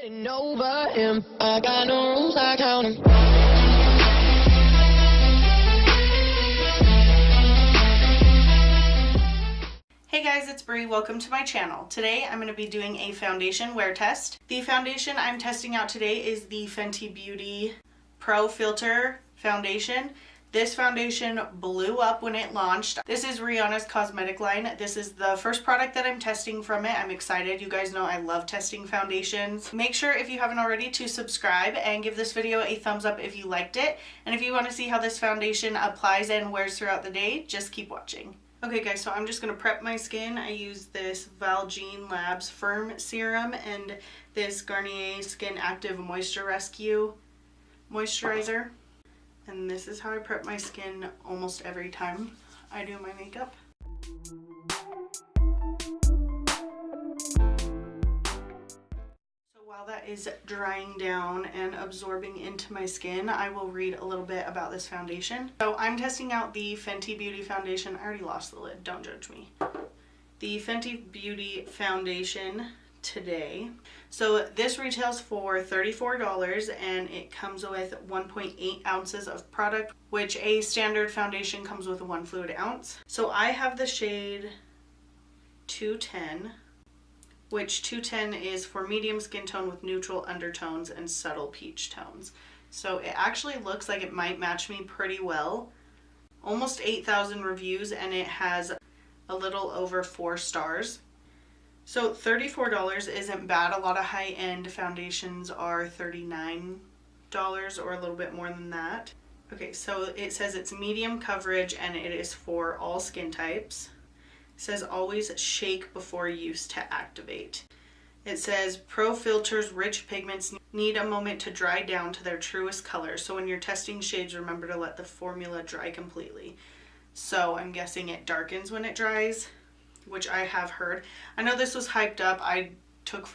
Getting over him. I got no rules, I count 'em. Hey guys, it's Bree. Welcome to my channel. Today I'm going to be doing a foundation wear test. The foundation I'm testing out today is the Fenty Beauty Pro Filter Foundation. This foundation blew up when it launched. This is Rihanna's cosmetic line. This is the first product that I'm testing from it. I'm excited. You guys know I love testing foundations. Make sure, if you haven't already, to subscribe and give this video a thumbs up if you liked it. And if you want to see how this foundation applies and wears throughout the day, just keep watching. Okay guys, so I'm just going to prep my skin. I use this Valjean Labs Firm Serum and this Garnier Skin Active Moisture Rescue Moisturizer. And this is how I prep my skin almost every time I do my makeup. So while that is drying down and absorbing into my skin, I will read a little bit about this foundation. So I'm testing out the Fenty Beauty Foundation. I already lost the lid, don't judge me. The Fenty Beauty Foundation today. So this retails for $34 and it comes with 1.8 ounces of product, which a standard foundation comes with 1 fluid ounce. So I have the shade 210, which 210 is for medium skin tone with neutral undertones and subtle peach tones. So it actually looks like it might match me pretty well. Almost 8,000 reviews and it has a little over 4 stars. So $34 isn't bad. A lot of high-end foundations are $39 or a little bit more than that. Okay, so it says it's medium coverage and it is for all skin types. It says always shake before use to activate. It says Pro Filter's rich pigments need a moment to dry down to their truest color. So when you're testing shades, remember to let the formula dry completely. So I'm guessing it darkens when it dries, which I have heard. I know this was hyped up. It took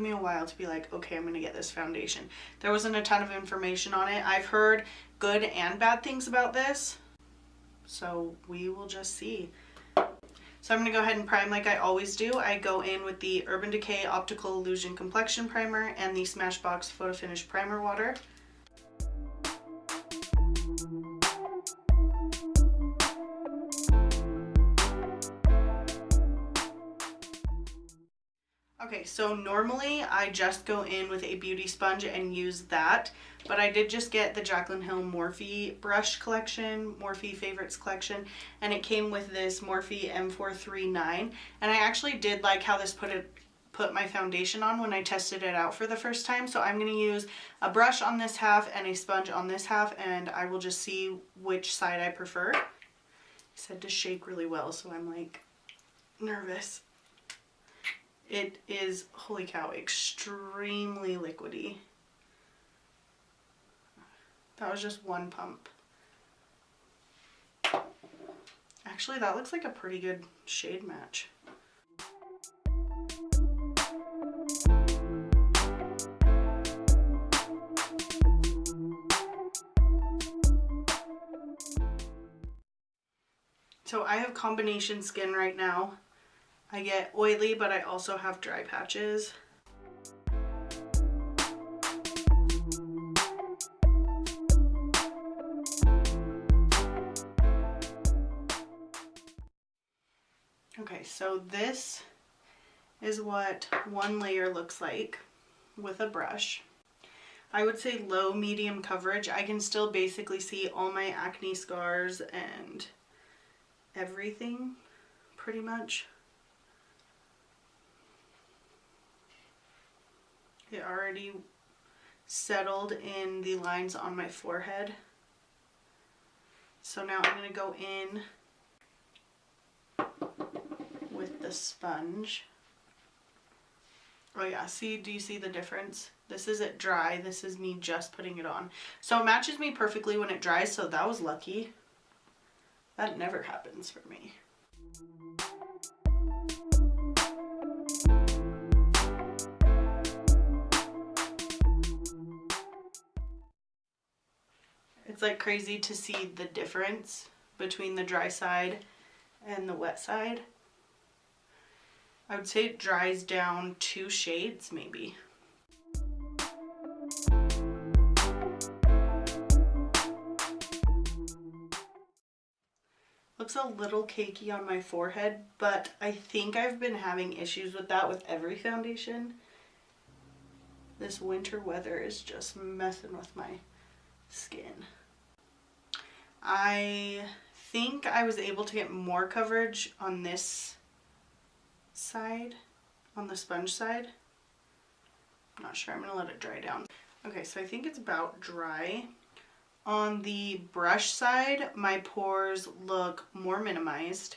me a while to be like, okay, I'm gonna get this foundation. There wasn't a ton of information on it. I've heard good and bad things about this, so we will just see. So I'm gonna go ahead and prime like I always do. I go in with the Urban Decay Optical Illusion Complexion Primer and the Smashbox Photo Finish Primer Water. Okay, so normally I just go in with a beauty sponge and use that, but I did just get the Jaclyn Hill Morphe brush collection, Morphe Favorites collection, and it came with this Morphe M439, and I actually did like how this put my foundation on when I tested it out for the first time. So I'm going to use a brush on this half and a sponge on this half, and I will just see which side I prefer. It said to shake really well, so I'm like nervous. It is, holy cow, extremely liquidy. That was just one pump. Actually, that looks like a pretty good shade match. So I have combination skin right now. I get oily, but I also have dry patches. Okay, so this is what one layer looks like with a brush. I would say low medium coverage. I can still basically see all my acne scars and everything pretty much. It already settled in the lines on my forehead. So now I'm going to go in with the sponge. Oh yeah, see, do you see the difference? This is it dry, this is me just putting it on. So it matches me perfectly when it dries, so that was lucky. That never happens for me. It's like crazy to see the difference between the dry side and the wet side. I would say it dries down 2 shades maybe. looks a little cakey on my forehead, but I think I've been having issues with that with every foundation. This winter weather is just messing with my skin. I think I was able to get more coverage on this side, on the sponge side. I'm not sure. I'm going to let it dry down. Okay, so I think it's about dry. On the brush side, my pores look more minimized.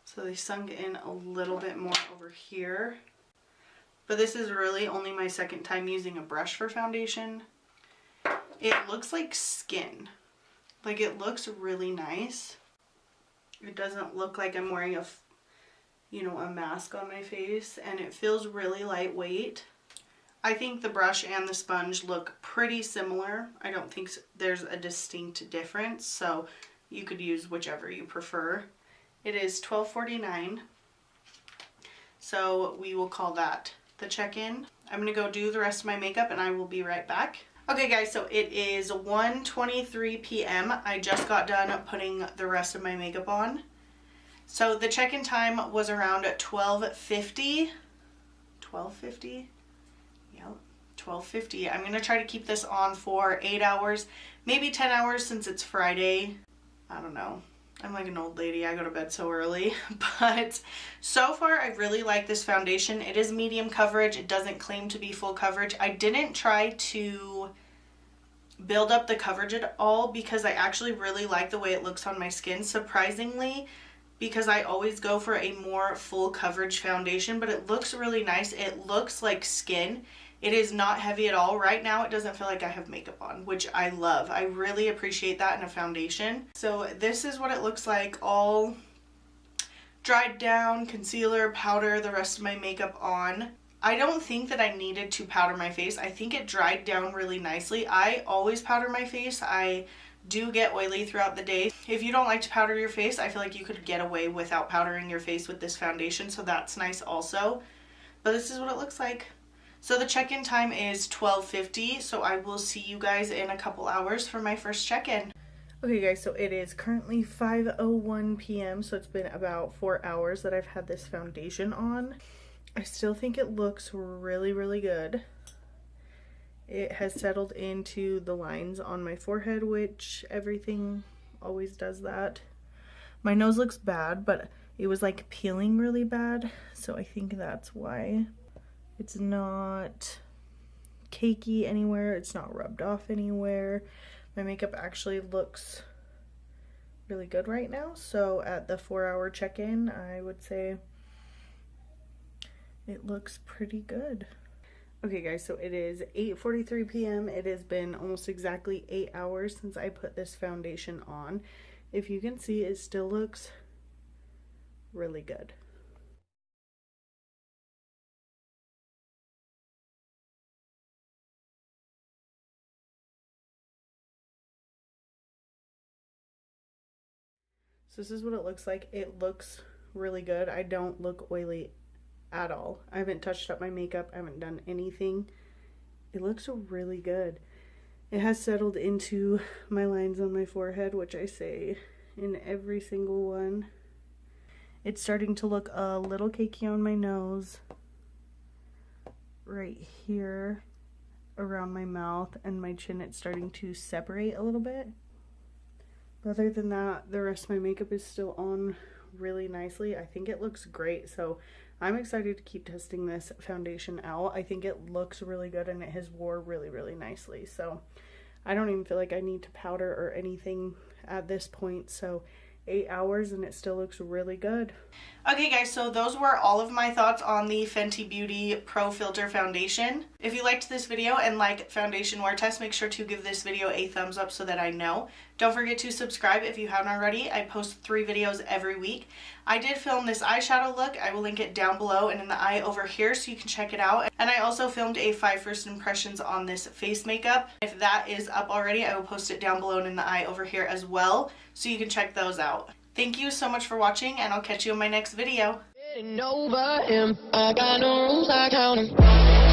So they sunk in a little bit more over here. But this is really only my second time using a brush for foundation. It looks like skin. Like, it looks really nice. It doesn't look like I'm wearing a mask on my face, and it feels really lightweight. I think the brush and the sponge look pretty similar. I don't think there's a distinct difference, so you could use whichever you prefer. It is $12.49, so we will call that the check-in. I'm gonna go do the rest of my makeup and I will be right back. Okay guys, so it is 1:23 p.m. I just got done putting the rest of my makeup on. So the check-in time was around 12:50. 12:50? Yep, 12:50. I'm gonna try to keep this on for 8 hours, maybe 10 hours since it's Friday. I don't know. I'm like an old lady. I go to bed so early. But so far, I really like this foundation. It is medium coverage. It doesn't claim to be full coverage. I didn't try to build up the coverage at all because I actually really like the way it looks on my skin, surprisingly, because I always go for a more full coverage foundation, but it looks really nice. It looks like skin. It is not heavy at all. Right now, it doesn't feel like I have makeup on, which I love. I really appreciate that in a foundation. So this is what it looks like, all dried down, concealer, powder, the rest of my makeup on. I don't think that I needed to powder my face. I think it dried down really nicely. I always powder my face. I do get oily throughout the day. If you don't like to powder your face, I feel like you could get away without powdering your face with this foundation, so that's nice also. But this is what it looks like. So the check-in time is 12:50, so I will see you guys in a couple hours for my first check-in. Okay guys, so it is currently 5:01 p.m., so it's been about 4 hours that I've had this foundation on. I still think it looks really, really good. It has settled into the lines on my forehead, which everything always does that. My nose looks bad, but it was like peeling really bad, so I think that's why. It's not cakey anywhere. It's not rubbed off anywhere. My makeup actually looks really good right now. So at the 4-hour check-in, I would say it looks pretty good. Okay guys, so it is 8:43 p.m. It has been almost exactly 8 hours since I put this foundation on. If you can see, it still looks really good. So this is what it looks like. It looks really good. I don't look oily at all. I haven't touched up my makeup. I haven't done anything. It looks really good. It has settled into my lines on my forehead, which I say in every single one. It's starting to look a little cakey on my nose. Right here around my mouth and my chin, it's starting to separate a little bit. Other than that, the rest of my makeup is still on really nicely. I think it looks great, so I'm excited to keep testing this foundation out. I think it looks really good and it has wore really, really nicely. So I don't even feel like I need to powder or anything at this point. So 8 hours and it still looks really good. Okay guys, so those were all of my thoughts on the Fenty Beauty Pro Filter Foundation. If you liked this video and like foundation wear test, make sure to give this video a thumbs up so that I know. Don't forget to subscribe if you haven't already. I post 3 videos every week. I did film this eyeshadow look. I will link it down below and in the eye over here so you can check it out. And I also filmed a 5 first impressions on this face makeup. If that is up already, I will post it down below and in the eye over here as well so you can check those out. Thank you so much for watching, and I'll catch you in my next video. Over him, I got no rules, I count 'em.